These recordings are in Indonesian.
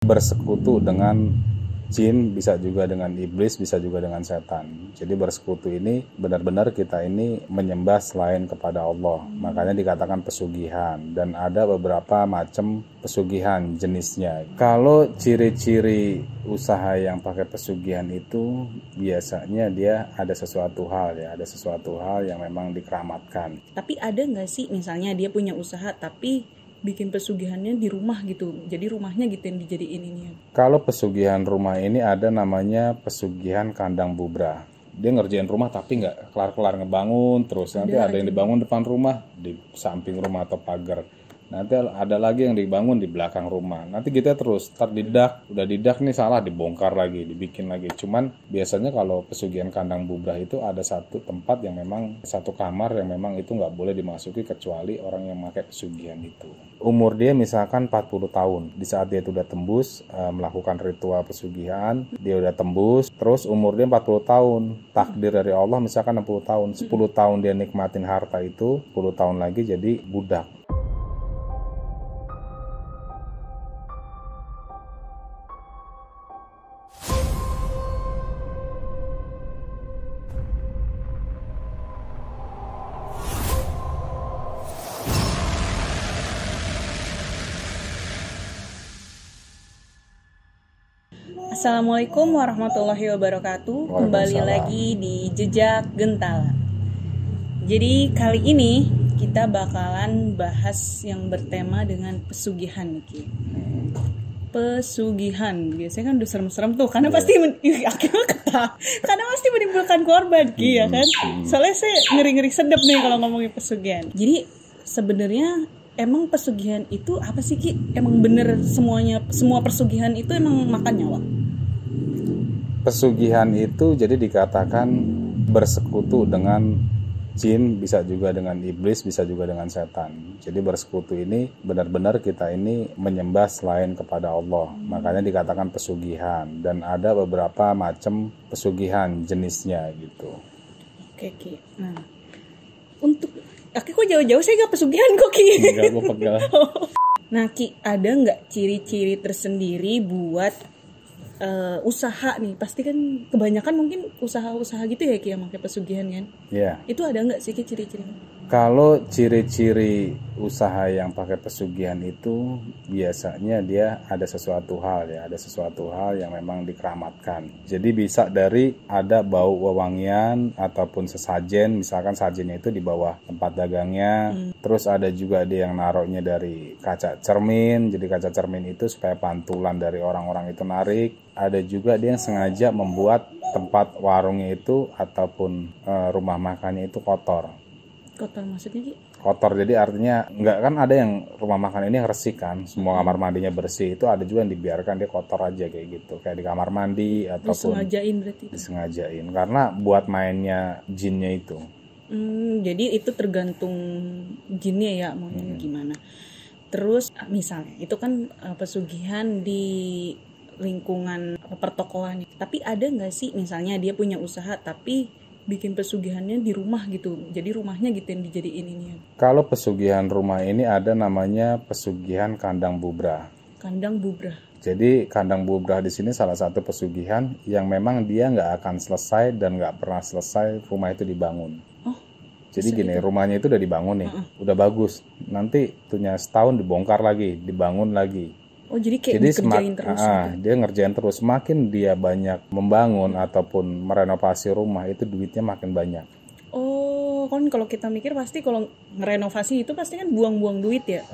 bersekutu dengan jin, bisa juga dengan iblis, bisa juga dengan setan. Jadi bersekutu ini benar-benar kita ini menyembah selain kepada Allah. Makanya dikatakan pesugihan, dan ada beberapa macam pesugihan jenisnya. Kalau ciri-ciri usaha yang pakai pesugihan itu biasanya dia ada sesuatu hal yang memang dikeramatkan. Tapi ada nggak sih misalnya dia punya usaha tapi bikin pesugihannya di rumah gitu, jadi rumahnya gitu yang dijadiin ini ya? Kalau pesugihan rumah ini ada namanya pesugihan kandang bubrah. Dia ngerjain rumah tapi nggak kelar-kelar ngebangun terus. Nanti ada yang dibangun depan rumah, di samping rumah atau pagar. Nanti ada lagi yang dibangun di belakang rumah. Nanti kita terus terdidak, udah didak nih salah, dibongkar lagi, dibikin lagi. Cuman biasanya kalau pesugihan kandang bubrah itu ada satu tempat yang memang, satu kamar yang memang itu nggak boleh dimasuki kecuali orang yang pakai pesugihan itu. Umur dia misalkan 40 tahun. Di saat dia itu udah tembus melakukan ritual pesugihan, dia udah tembus, terus umur dia 40 tahun. Takdir dari Allah misalkan 60 tahun. 10 tahun dia nikmatin harta itu, 10 tahun lagi jadi budak. Assalamualaikum warahmatullahi wabarakatuh. Kembali lagi di Jejak Gentala. Jadi kali ini kita bakalan bahas yang bertema dengan pesugihan nih, Ki. Pesugihan biasanya kan udah serem-serem tuh, karena pasti akhirnya ketawa, karena pasti menimbulkan korban, Ki, ya kan. Soalnya saya ngeri-ngeri sedep nih kalau ngomongin pesugihan. Jadi sebenarnya emang pesugihan itu apa sih, Ki? Emang bener semua pesugihan itu emang makan nyawa? Pesugihan itu jadi dikatakan bersekutu dengan jin, bisa juga dengan iblis, bisa juga dengan setan. Jadi bersekutu ini benar-benar kita ini menyembah selain kepada Allah. Makanya dikatakan pesugihan, dan ada beberapa macam pesugihan jenisnya gitu. Oke, Ki. Nah, untuk kok jauh-jauh saya gak pesugihan kok, Ki. Enggak, gue pegal. Nah, Ki, ada nggak ciri-ciri tersendiri buat usaha nih? Pasti kan kebanyakan mungkin usaha-usaha gitu ya, Ki, yang pakai pesugihan kan? Iya. Itu ada nggak sih, Ki, ciri-cirinya? Kalau ciri-ciri usaha yang pakai pesugihan itu biasanya dia ada sesuatu hal yang memang dikeramatkan. Jadi bisa dari ada bau wewangian ataupun sesajen, misalkan sajennya itu di bawah tempat dagangnya. Terus ada juga dia yang naruhnya dari kaca cermin, jadi kaca cermin itu supaya pantulan dari orang-orang itu narik. Ada juga dia yang sengaja membuat tempat warungnya itu ataupun rumah makannya itu kotor. Kotor maksudnya, Ki? Kotor jadi artinya nggak, kan ada yang rumah makan ini resik kan, semua kamar mandinya bersih. Itu ada juga yang dibiarkan dia kotor aja kayak gitu, kayak di kamar mandi ataupun Disengajain berarti? Disengajain karena buat mainnya jinnya itu. Jadi itu tergantung jinnya ya maunya gimana. Terus misalnya itu kan pesugihan di lingkungan pertokoan. Tapi ada nggak sih misalnya dia punya usaha tapi bikin pesugihannya di rumah gitu, jadi rumahnya gitu yang dijadiin ini ya? Kalau pesugihan rumah ini ada namanya pesugihan kandang bubrah. Kandang bubrah. Jadi kandang bubrah di sini salah satu pesugihan yang memang dia nggak akan selesai dan nggak pernah selesai rumah itu dibangun. Oh, jadi gini, rumahnya itu udah dibangun nih, udah bagus. Nanti tuhnya setahun dibongkar lagi, dibangun lagi. Oh, jadi kayak dikerjain terus gitu? Dia ngerjain terus. Makin dia banyak membangun ataupun merenovasi rumah, itu duitnya makin banyak. Oh, kan kalau kita mikir pasti kalau merenovasi itu pasti kan buang-buang duit ya?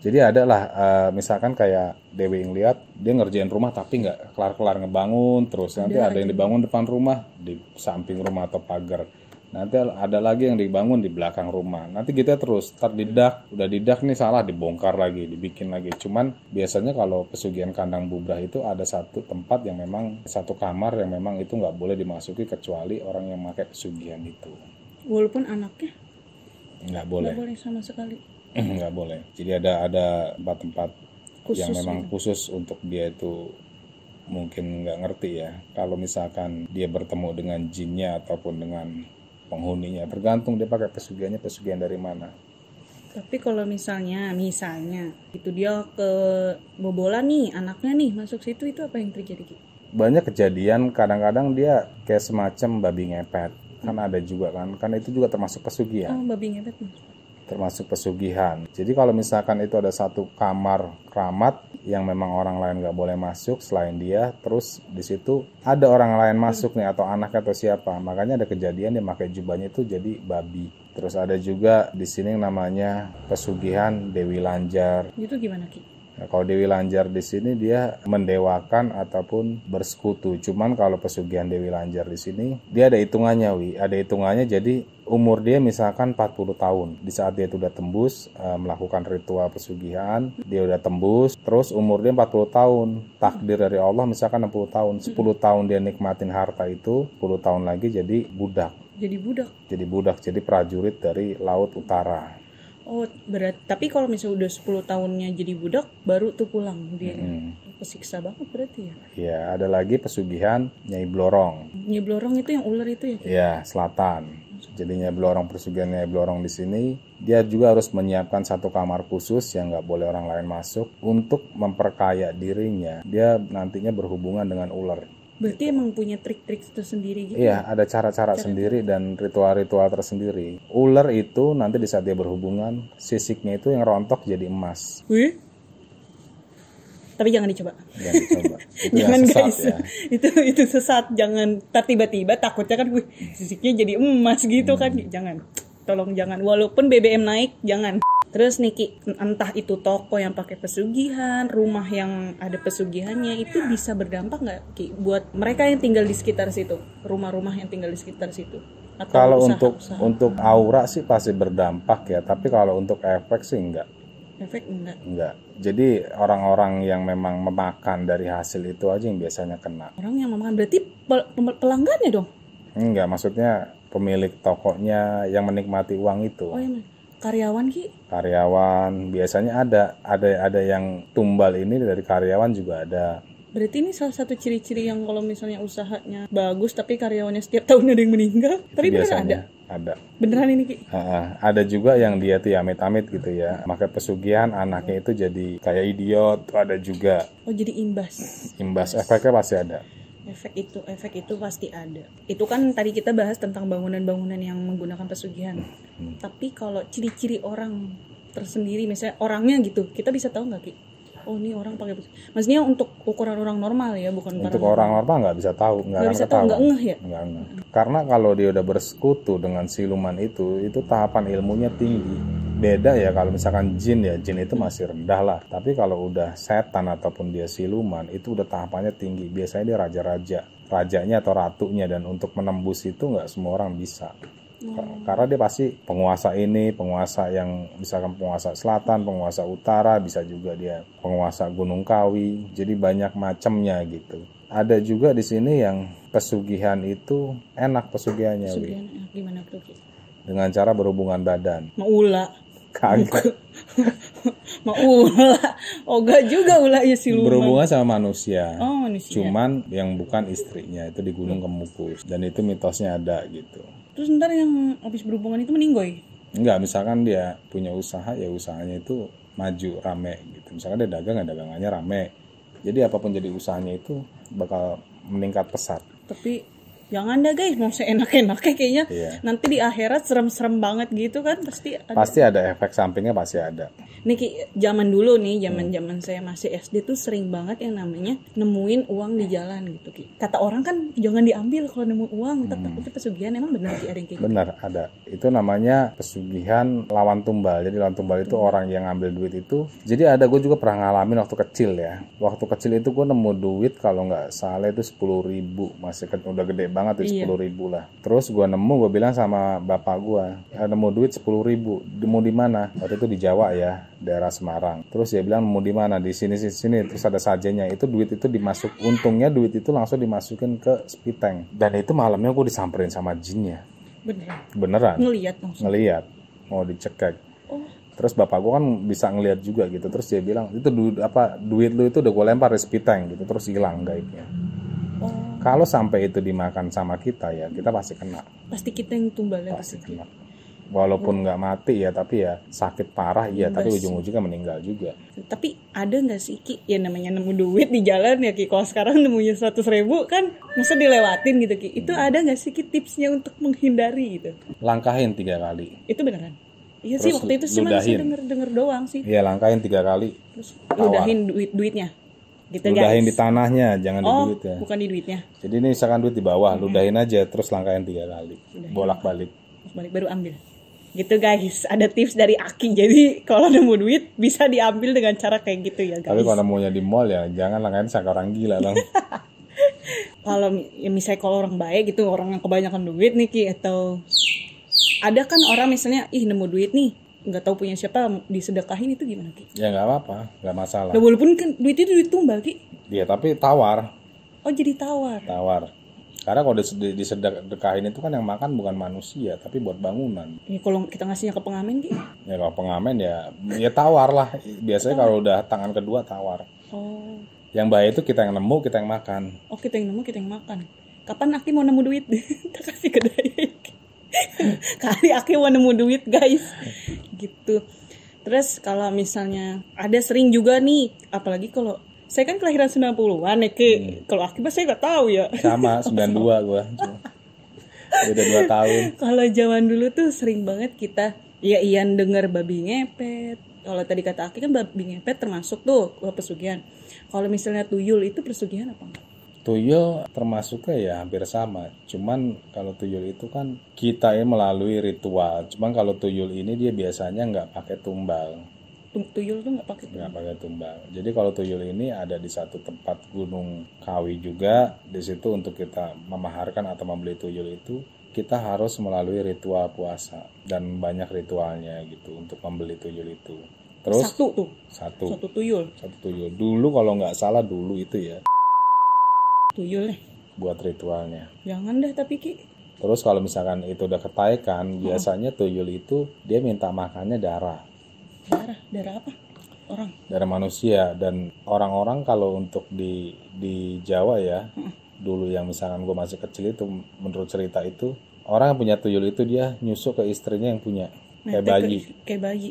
Jadi ada lah, misalkan kayak Dewi ngeliat, dia ngerjain rumah tapi nggak kelar-kelar ngebangun terus. Nanti ada yang dibangun depan rumah, di samping rumah atau pagar. Nanti ada lagi yang dibangun di belakang rumah. Nanti kita terus terdidak, udah didak nih salah, dibongkar lagi, dibikin lagi. Cuman biasanya kalau pesugihan kandang bubrah itu ada satu tempat yang memang, satu kamar yang memang itu nggak boleh dimasuki kecuali orang yang pakai pesugihan itu. Walaupun anaknya? Nggak boleh. Nggak boleh sama sekali? Nggak boleh. Jadi ada tempat khusus yang memang gitu, khusus untuk dia itu. Mungkin nggak ngerti ya. Kalau misalkan dia bertemu dengan jinnya ataupun dengan penghuninya, tergantung dia pakai pesugihan dari mana. Tapi kalau misalnya itu dia kebobolan nih, anaknya nih masuk situ, itu apa yang terjadi Ki? Banyak kejadian, kadang-kadang dia kayak semacam babi ngepet. Kan ada juga kan itu juga termasuk pesugihan. Oh, babi ngepet. Termasuk pesugihan. Jadi kalau misalkan itu ada satu kamar keramat yang memang orang lain nggak boleh masuk selain dia, terus di situ ada orang lain masuk nih atau anak atau siapa, makanya ada kejadian dia pakai jubahnya itu jadi babi. Terus ada juga di sini namanya pesugihan Dewi Lanjar. Itu gimana Ki? Nah, kalau Dewi Lanjar di sini dia mendewakan ataupun bersekutu. Cuman kalau pesugihan Dewi Lanjar di sini dia ada hitungannya, Ada hitungannya, jadi umur dia misalkan 40 tahun. Di saat dia itu udah tembus melakukan ritual pesugihan, dia udah tembus, terus umur dia 40 tahun. Takdir dari Allah misalkan 60 tahun. 10 tahun dia nikmatin harta itu, 10 tahun lagi jadi budak. Jadi prajurit dari Laut Utara. Oh, tapi kalau misalnya udah 10 tahunnya jadi budak, baru tuh pulang dia. Kesiksa banget berarti ya? Iya, ada lagi pesugihan Nyai Blorong. Nyai Blorong itu yang ular itu ya? Iya, selatan. Jadi Nyai Blorong, pesugihan Nyai Blorong di sini, dia juga harus menyiapkan satu kamar khusus yang nggak boleh orang lain masuk untuk memperkaya dirinya. Dia nantinya berhubungan dengan ular. Berarti emang punya trik-trik tersendiri gitu? Iya, ada cara-cara sendiri dan ritual-ritual tersendiri. Ular itu nanti di saat dia berhubungan, sisiknya itu yang rontok jadi emas. Wih? Tapi jangan dicoba. Jangan dicoba. Itu jangan yang sesat guys. ya. Itu sesat. Jangan tiba-tiba takutnya kan sisiknya jadi emas gitu kan. Jangan. Tolong jangan. Walaupun BBM naik, jangan. Terus Niki, entah itu toko yang pakai pesugihan, rumah yang ada pesugihannya, itu bisa berdampak nggak Ki buat mereka yang tinggal di sekitar situ, rumah-rumah yang tinggal di sekitar situ? Atau kalau usaha? untuk aura sih pasti berdampak ya, tapi kalau untuk efek sih enggak. Efek enggak. Jadi orang-orang yang memang memakan dari hasil itu aja yang biasanya kena. Orang yang memakan berarti pelanggannya dong? Enggak, maksudnya pemilik tokonya yang menikmati uang itu. Oh iya, karyawan Ki? Karyawan biasanya ada yang tumbal ini dari karyawan juga ada. Berarti ini salah satu ciri-ciri yang kalau misalnya usahanya bagus tapi karyawannya setiap tahun ada yang meninggal. Tapi beneran ada. Beneran ini Ki? Ada juga yang dia tuh amit-amit gitu ya. Maka pesugihan anaknya itu jadi kayak idiot, tuh ada juga. Oh, jadi imbas. Efeknya pasti ada. Efek itu pasti ada. Itu kan tadi kita bahas tentang bangunan-bangunan yang menggunakan pesugihan. Tapi kalau ciri-ciri orang tersendiri, misalnya orangnya gitu, kita bisa tahu nggak Ki? Oh, ini orang pakai pesugihan. Maksudnya untuk ukuran orang normal ya, bukan untuk orang normal nggak bisa tahu, nggak bisa tahu, nggak ngeh ya. Nggak ngeh. Karena kalau dia udah bersekutu dengan siluman itu tahapan ilmunya tinggi. Beda ya kalau misalkan jin itu masih rendah lah. Tapi kalau udah setan ataupun dia siluman itu udah tahapannya tinggi. Biasanya dia rajanya atau ratunya, dan untuk menembus itu nggak semua orang bisa. Karena dia pasti penguasa ini, penguasa yang misalkan penguasa selatan, penguasa utara, bisa juga dia penguasa Gunung Kawi. Jadi banyak macamnya gitu. Ada juga di sini yang pesugihan itu enak pesugihannya. Pesugihan gimana tuh Ki? Dengan cara berhubungan badan. Mau ula. Kagak. Mau ula. Oh, enggak juga ulanya siluman. Berhubungan sama manusia. Oh, manusia. Cuman yang bukan istrinya, itu di Gunung Kemukus. Dan itu mitosnya ada gitu. Terus ntar yang habis berhubungan itu meninggoy? Enggak, misalkan dia punya usaha, ya usahanya itu maju, rame gitu. Misalkan dia dagang, ya dagangannya rame. Jadi apapun jadi usahanya itu bakal meningkat pesat. Tapi jangan dah guys, mau seenak-enaknya kayaknya. Nanti di akhirat serem-serem banget gitu kan, pasti ada efek sampingnya, pasti ada. Nih zaman dulu nih, zaman saya masih SD tuh sering banget yang namanya nemuin uang di jalan gitu Ki. Kata orang kan jangan diambil kalau nemu uang, takutnya pesugihan. Emang benar Ki ada yang kayak gitu? Benar, ada. Itu namanya pesugihan lawan tumbal. Jadi lawan tumbal itu orang yang ngambil duit itu. Jadi gue juga pernah ngalamin waktu kecil ya. Waktu kecil itu gue nemu duit kalau nggak salah itu 10.000, masih udah gede banget tuh, 10.000 lah. Terus gue gue bilang sama bapak gue, nemu duit 10.000. Mau di mana? Waktu itu di Jawa ya, daerah Semarang. Terus dia bilang mau di mana? Di sini. Terus ada sajanya. Itu duit itu untungnya duit itu langsung dimasukin ke spiteng. Dan itu malamnya gue disamperin sama jinnya. Beneran. Ngelihat. Mau dicekek. Terus bapak gue kan bisa ngelihat juga gitu. Terus dia bilang, itu duit lu itu udah gue lempar di spiteng gitu. Terus hilang gaibnya. Kalau sampai itu dimakan sama kita ya, kita pasti kena. Pasti kita yang tumbalnya. Pasti kena. walaupun nggak mati ya, tapi ya sakit parah iya, tapi Bebas. ujung-ujungnya meninggal juga. Tapi ada nggak sih Ki, ya namanya nemu duit di jalan ya Ki, kalau sekarang nemunya 100.000 kan masa dilewatin gitu Ki, itu ada nggak sih Ki tipsnya untuk menghindari gitu? Langkahin 3 kali. Itu beneran? Iya sih, Terus waktu itu sih mana saya ludahin. denger doang sih. Iya, langkahin 3 kali. Terus Tawar. ludahin duitnya gitu Ludahin guys. di tanahnya, jangan di Oh, duit ya. bukan di duitnya. Jadi ini misalkan duit di bawah, ludahin aja terus langkahin 3 kali. Bolak-balik. Terus balik baru ambil. Gitu guys, ada tips dari Aki. Jadi kalau nemu duit bisa diambil dengan cara kayak gitu ya guys. Tapi kalau nemunya di mall ya jangan langkahin sama orang gila dong. Kalau ya misalnya kalau orang baik gitu, orang yang kebanyakan duit nih Ki, atau ada kan orang misalnya nemu duit nih, nggak tahu punya siapa, disedekahin, itu gimana Ki? Ya nggak apa-apa, nggak masalah. Nah, walaupun kan duit itu duit tumbal Ki. Iya, tapi tawar. Oh jadi tawar. Karena kalau disedekahin itu kan yang makan bukan manusia, tapi buat bangunan. Ya, kalau kita ngasihnya ke pengamen Ki. Ya kalau pengamen ya tawar lah. Biasanya kalau udah tangan kedua tawar. Oh. Yang bahaya itu kita yang nemu, kita yang makan. Oh kita yang nemu, kita yang makan. Kapan Aki mau nemu duit? Kita kasih ke Daya. Kali Aki mau nemu duit guys. Gitu. Terus kalau misalnya ada sering juga nih, apalagi kalau saya kan kelahiran 90-an ya Ki. Kalau Aki mah saya nggak tahu ya. Sama 92 gua. Beda 2 tahun. Kalau zaman dulu tuh sering banget kita Ian denger babi ngepet. Kalau tadi kata Aki kan babi ngepet termasuk tuh pesugihan. Kalau misalnya tuyul itu pesugihan apa enggak? Tuyul termasuknya ya hampir sama. Cuman kalau tuyul itu kan kita melalui ritual. Cuman kalau tuyul ini dia biasanya nggak pakai tumbal. Tuyul tuh nggak pakai tumbal. Nggak pakai tumbal. Jadi kalau tuyul ini ada di satu tempat Gunung Kawi juga. Di situ untuk kita memaharkan atau membeli tuyul itu, kita harus melalui ritual puasa. Dan banyak ritualnya gitu untuk membeli tuyul itu. Terus Satu tuyul. Satu tuyul. Dulu kalau nggak salah dulu itu ya Tuyul nih. buat ritualnya. Jangan dah tapi Ki. Terus kalau misalkan itu udah ketaikan, biasanya tuyul itu dia minta makannya darah. Darah apa? Orang. Darah manusia. Dan orang-orang kalau untuk di Jawa ya, dulu yang misalkan gue masih kecil itu, menurut cerita itu, orang yang punya tuyul itu dia nyusuk ke istrinya yang punya. Kayak bayi. Kayak bayi.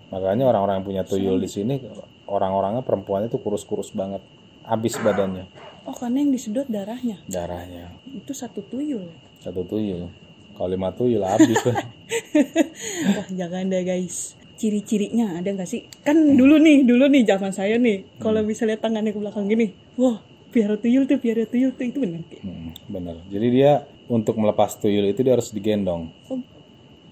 Makanya orang-orang yang punya tuyul di sini, orang-orangnya perempuannya tuh kurus-kurus banget. Habis badannya. Oh karena yang disedot darahnya. Darahnya. Itu satu tuyul. Satu tuyul. Kalau 5 tuyul habis. Wah jangan deh guys. Ciri-cirinya ada nggak sih? Kan dulu nih zaman saya nih, kalau bisa lihat tangannya ke belakang gini, wah piara tuyul tuh itu benar Ki? Bener. Jadi dia untuk melepas tuyul itu dia harus digendong. Oh,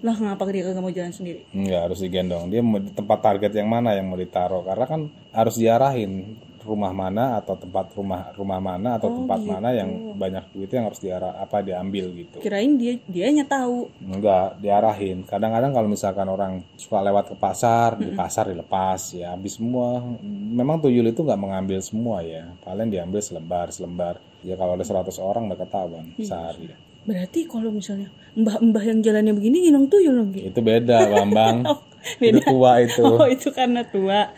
lah ngapa dia kagak mau jalan sendiri? Enggak, harus digendong. Dia mau di tempat target yang mana yang mau ditaruh, karena kan harus diarahin rumah mana atau tempat rumah mana atau tempat gitu. mana yang banyak duit yang harus diambil gitu. Kirain dianya tahu. Enggak, diarahin. Kadang-kadang kalau misalkan orang suka lewat ke pasar, di pasar dilepas ya habis semua. Memang tuyul itu nggak mengambil semua ya. Paling diambil selembar. Ya kalau ada 100 orang udah ketahuan sehari. Berarti kalau misalnya mbah-mbah yang jalannya begini gendong tuyul dong Ki? Itu beda, Bambang. Beda. Itu tua itu. Oh, itu karena tua.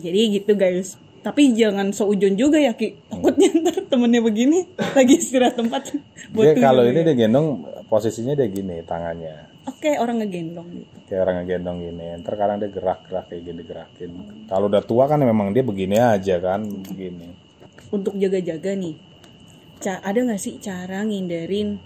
Jadi gitu guys. Tapi jangan seujon juga ya Ki. Takutnya ntar temennya begini lagi istirahat tempat buat Dia kalau tuyul ini ya. dia gendong posisinya dia gini tangannya. Oke, orang ngegendong gitu. Kayak orang ngegendong gini. Ntar kadang dia gerak-gerak kayak gini gerakin. Kalau udah tua kan memang dia begini aja kan, begini. Untuk jaga-jaga nih, ada nggak sih cara ngindarin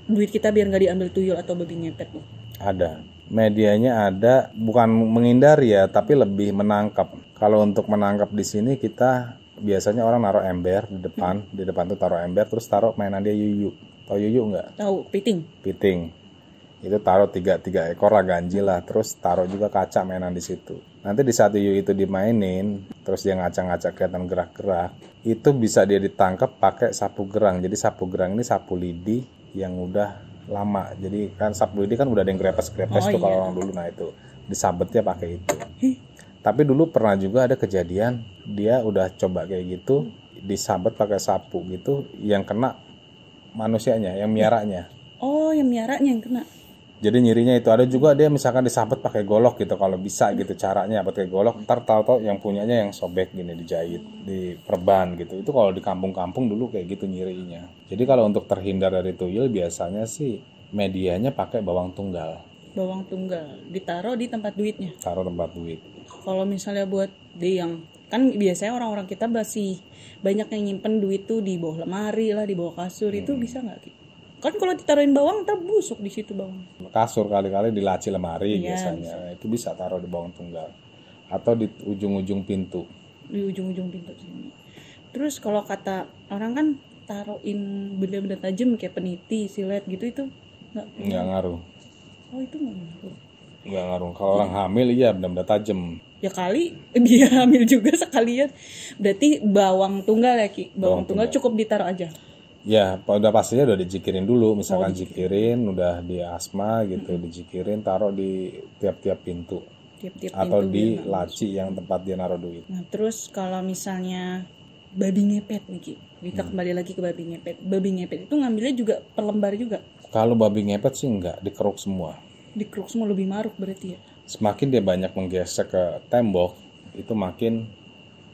duit kita biar nggak diambil tuyul atau babi ngepet nih? Ada. Medianya ada, bukan menghindari ya, tapi lebih menangkap. Kalau untuk menangkap di sini kita biasanya orang naruh ember di depan tuh taruh ember, terus taruh mainan dia yuyu. Tahu yuyu nggak? Tahu, piting. Itu taruh tiga ekor lah ganjil lah, terus taruh juga kaca mainan di situ. Nanti di saat yuyu itu dimainin, terus dia ngacak-ngacak kelihatan gerak-gerak, itu bisa dia ditangkap pakai sapu gerang. Jadi sapu gerang ini sapu lidi yang udah lama. Jadi kan sapu lidi kan udah ada yang grepes-grepes tuh kalau orang dulu. Nah itu disabetnya pakai itu. Tapi dulu pernah juga ada kejadian dia udah coba kayak gitu, disabet pakai sapu gitu, yang kena manusianya, yang miaranya. Oh, yang miaranya yang kena. Jadi nyirinya itu. Ada juga dia misalkan disabet pakai golok gitu, kalau bisa gitu caranya pakai golok. Ntar tahu-tahu yang punyanya yang sobek gini, dijahit, diperban gitu. Itu kalau di kampung-kampung dulu kayak gitu nyirinya. Jadi kalau untuk terhindar dari tuyul biasanya sih medianya pakai bawang tunggal. Bawang tunggal ditaruh di tempat duitnya. Taruh tempat duit. Kalau misalnya buat di yang kan biasanya orang-orang kita masih banyak yang nyimpen duit tuh di bawah lemari lah, di bawah kasur, itu bisa nggak Ki? Kan kalau ditaruhin bawang ntar busuk di situ bawang. Kasur kali-kali di laci lemari Iya, biasanya. Itu bisa taruh di bawang tunggal. Atau di ujung-ujung pintu. Di ujung-ujung pintu sini. Terus kalau kata orang kan taruhin benda-benda tajam kayak peniti, silet gitu itu Nggak ngaruh. Oh itu nggak ngaruh. Nggak ngaruh. Kalau orang hamil iya benda-benda tajam. Ya kali dia hamil juga sekalian. Berarti bawang tunggal ya Ki. Bawang tunggal cukup ditaruh aja. Ya, udah pastinya udah dijikirin dulu. Misalkan jikirin, udah di asma gitu, dijikirin, taruh di tiap-tiap pintu. Tiap-tiap Atau pintu di biar nggak laci yang tempat dia naruh duit. Nah, terus kalau misalnya babi ngepet nih Ki. Kita kembali lagi ke babi ngepet. Babi ngepet itu ngambilnya juga per lembar juga. Kalau babi ngepet sih enggak, dikeruk semua. Dikeruk semua lebih maruk berarti ya. Semakin dia banyak menggesek ke tembok, itu makin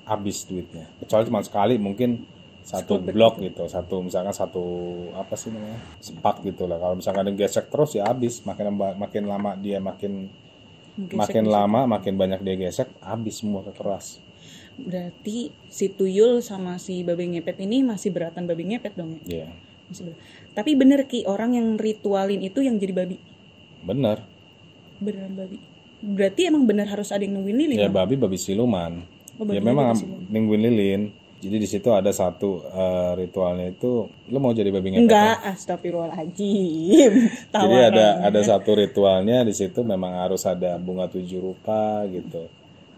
habis duitnya. Kecuali cuma sekali mungkin satu blok gitu, misalkan satu apa sih namanya? Sepak gitu lah. Kalau misalkan digesek terus ya habis, makin lama dia makin lama makin banyak dia gesek, habis semua kekeras. Berarti si tuyul sama si babi ngepet ini masih beratan babi ngepet dong ya? Iya. Tapi bener Ki, orang yang ritualin itu yang jadi babi. Bener. Beneran babi. Berarti emang bener harus ada yang nungguin lilin. Ya babi siluman. Ya memang nungguin lilin. Jadi di situ ada satu ritualnya itu, lu mau jadi babi ngepet? Enggak, astagfirullahaladzim. Jadi ada satu ritualnya di situ memang harus ada bunga 7 rupa gitu.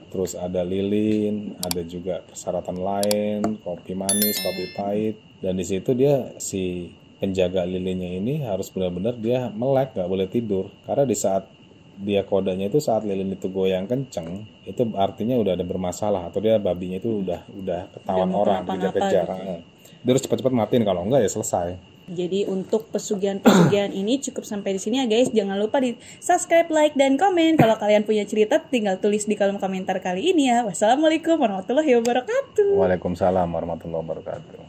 Terus ada lilin, ada juga persyaratan lain, kopi manis, kopi pahit. Dan di situ dia si penjaga lilinnya ini harus benar-benar dia melek, nggak boleh tidur. Karena di saat dia kodanya itu saat lilin itu goyang kenceng, itu artinya udah ada bermasalah atau dia babinya itu udah ketahuan orang, dia kejar. Gitu. Dia harus cepat-cepat matiin, kalau enggak ya selesai. Jadi untuk pesugihan-pesugihan ini cukup sampai di sini ya guys. Jangan lupa di subscribe, like, dan komen. Kalau kalian punya cerita tinggal tulis di kolom komentar kali ini ya. Wassalamualaikum warahmatullahi wabarakatuh. Waalaikumsalam warahmatullahi wabarakatuh.